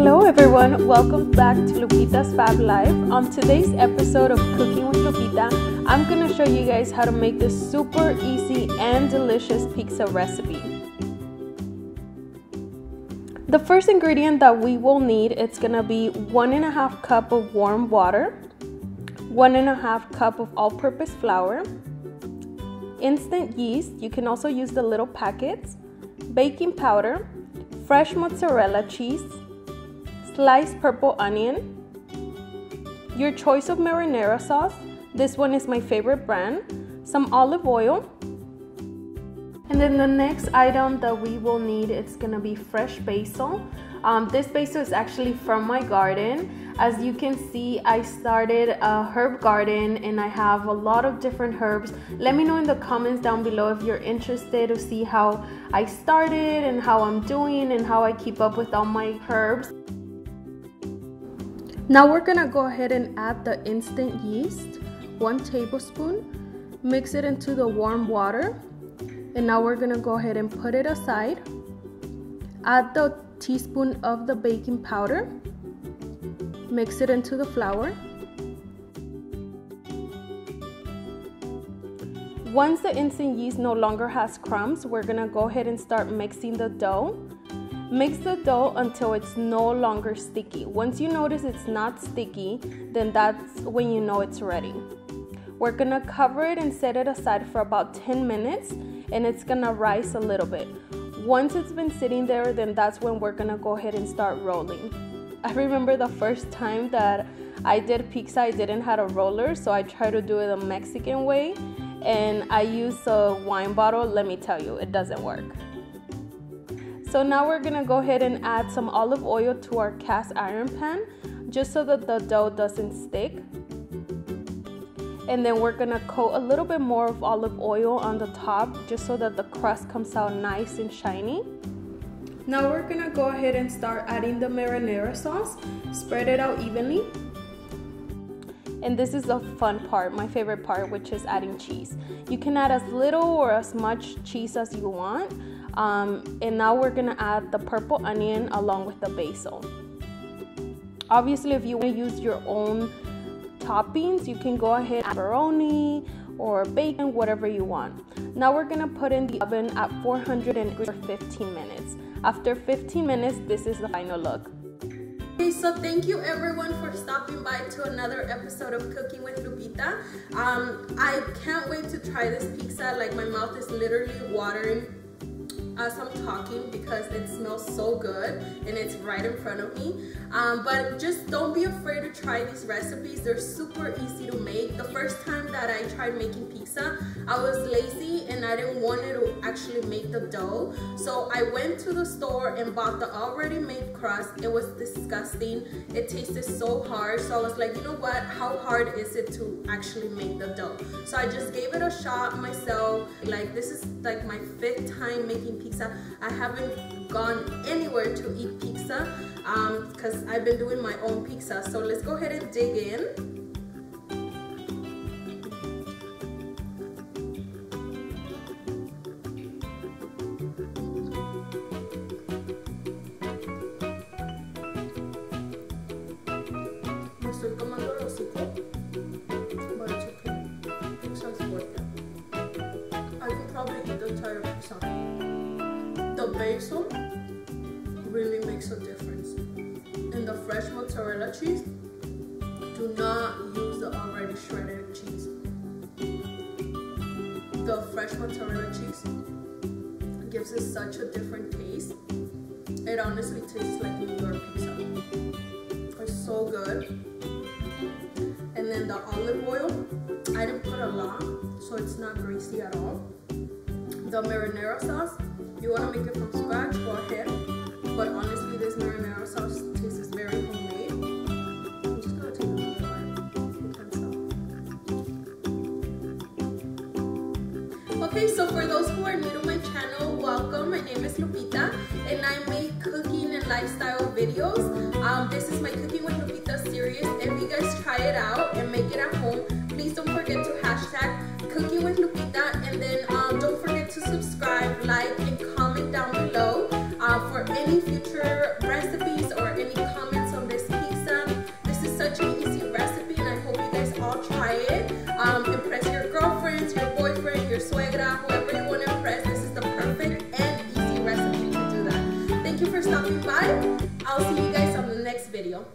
Hello everyone, welcome back to Lupita's Fab Life. On today's episode of Cooking with Lupita, I'm going to show you guys how to make this super easy and delicious pizza recipe. The first ingredient that we will need, it's going to be 1.5 cup of warm water, 1.5 cup of all-purpose flour, instant yeast, you can also use the little packets, baking powder, fresh mozzarella cheese, sliced purple onion, your choice of marinara sauce, this one is my favorite brand, some olive oil, and then the next item that we will need, it's gonna be fresh basil. This basil is actually from my garden. As you can see, I started a herb garden and I have a lot of different herbs. Let me know in the comments down below if you're interested to see how I started and how I'm doing and how I keep up with all my herbs. Now we're gonna go ahead and add the instant yeast, 1 tablespoon, mix it into the warm water, and now we're gonna go ahead and put it aside. Add the teaspoon of the baking powder, mix it into the flour. Once the instant yeast no longer has crumbs, we're gonna go ahead and start mixing the dough. Mix the dough until it's no longer sticky. Once you notice it's not sticky, then that's when you know it's ready. We're gonna cover it and set it aside for about 10 minutes and it's gonna rise a little bit. Once it's been sitting there, then that's when we're gonna go ahead and start rolling. I remember the first time that I did pizza, I didn't have a roller, so I tried to do it the Mexican way and I used a wine bottle. Let me tell you, it doesn't work. So now we're gonna go ahead and add some olive oil to our cast iron pan, just so that the dough doesn't stick. And then we're gonna coat a little bit more of olive oil on the top, just so that the crust comes out nice and shiny. Now we're gonna go ahead and start adding the marinara sauce, spread it out evenly. And this is the fun part, my favorite part, which is adding cheese. You can add as little or as much cheese as you want. And now we're gonna add the purple onion along with the basil. Obviously, if you want to use your own toppings, you can go ahead and add pepperoni or bacon, whatever you want. Now we're gonna put in the oven at 400 degrees for 15 minutes. After 15 minutes, this is the final look. Okay, so thank you everyone for stopping by to another episode of Cooking with Lupita. I can't wait to try this pizza. Like, my mouth is literally watering as I'm talking because it smells so good and it's right in front of me. But just don't be afraid to try these recipes. They're super easy to make. The first time that I tried making pizza, I was lazy and I didn't want to actually make the dough. So I went to the store and bought the already made crust. It was disgusting. It tasted so hard. So I was like, you know what? How hard is it to actually make the dough? So I just gave it a shot myself. Like, this is like my 5th time making pizza. I haven't gone anywhere to eat pizza because I've been doing my own pizza. So let's go ahead and dig in. Me estoy tomando el hocico, but it's okay. Pizza's worth it. I could probably eat the entire pizza. The basil really makes a difference. And the fresh mozzarella cheese, do not use the already shredded cheese. The fresh mozzarella cheese gives it such a different taste. It honestly tastes like New York pizza. It's so good. And then the olive oil, I didn't put a lot, so it's not greasy at all. The marinara sauce, you want to make it from scratch, go ahead. But honestly, this marinara sauce tastes very homemade. I'm just gonna take another bite. Okay, so for those who are new to my channel, welcome. My name is Lupita, and I make cooking and lifestyle videos. This is my Cooking with Lupita series. If you guys try it out and make it at home, please don't forget to hashtag Cooking with Lupita, and then don't forget to subscribe, like, and comment down below for any future recipes or any comments easy recipe, and I hope you guys all try it. Impress your girlfriends, your boyfriend, your suegra, whoever you want to impress. This is the perfect and easy recipe to do that. Thank you for stopping by. I'll see you guys on the next video.